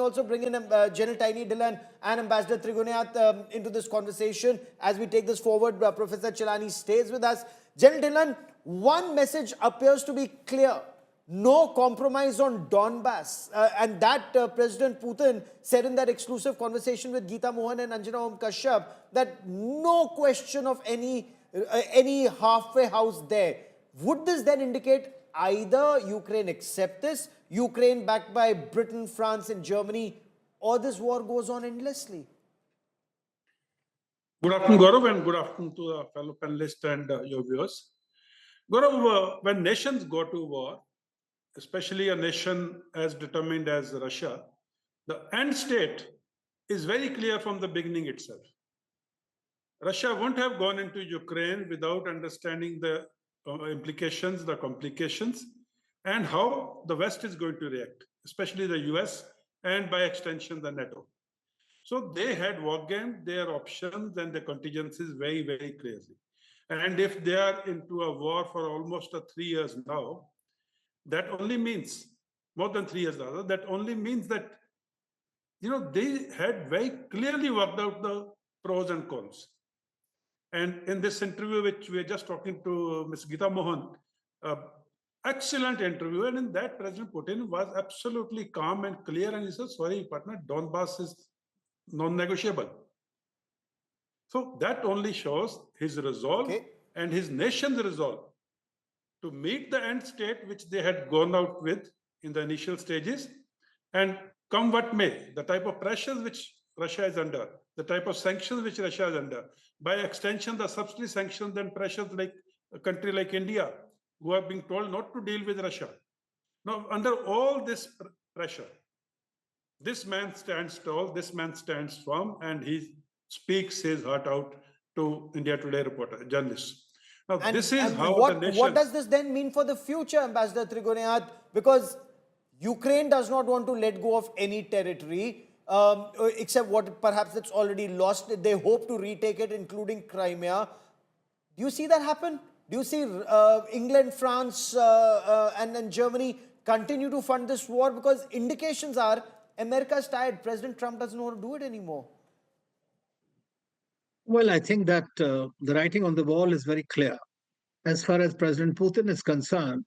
also bring in General Tiny Dillon and Ambassador Trigunayat into this conversation as we take this forward. Professor Chilani stays with us. General Dillon, one message appears to be clear. No compromise on Donbass. And that President Putin said in that exclusive conversation with Geeta Mohan and Anjana Om Kashyap that no question of any halfway house there. Would this then indicate either Ukraine accept this, Ukraine backed by Britain, France and Germany, or this war goes on endlessly? Good afternoon, Gaurav, and good afternoon to the fellow panelists and your viewers. Gaurav, when nations go to war, especially a nation as determined as Russia, the end state is very clear from the beginning itself. Russia wouldn't have gone into Ukraine without understanding the implications, the complications, and how the West is going to react, especially the US and by extension the NATO. So they had wargamed their options and their contingencies very, very clearly. And if they are into a war for almost 3 years now, that only means, more than 3 years rather, that only means that, they had very clearly worked out the pros and cons. And in this interview, which we are just talking to Ms. Geeta Mohan, excellent interview. And in that, President Putin was absolutely calm and clear. And he said, sorry, partner, Donbass is non-negotiable. So that only shows his resolve and his nation's resolve to meet the end state which they had gone out with in the initial stages, and come what may, the type of pressures which Russia is under, the type of sanctions which Russia is under, by extension, the subsidy sanctions and pressures like a country like India, who are being told not to deal with Russia. Now, under all this pressure, this man stands tall, this man stands firm, and he speaks his heart out to India Today reporter, journalists. Now, this is how the nation... What does this then mean for the future, Ambassador Trigunayat? Because Ukraine does not want to let go of any territory, except what perhaps it's already lost. They hope to retake it, including Crimea. Do you see that happen? Do you see England, France, and then Germany continue to fund this war? Because indications are America's tired. President Trump doesn't want to do it anymore. Well, I think that the writing on the wall is very clear. As far as President Putin is concerned,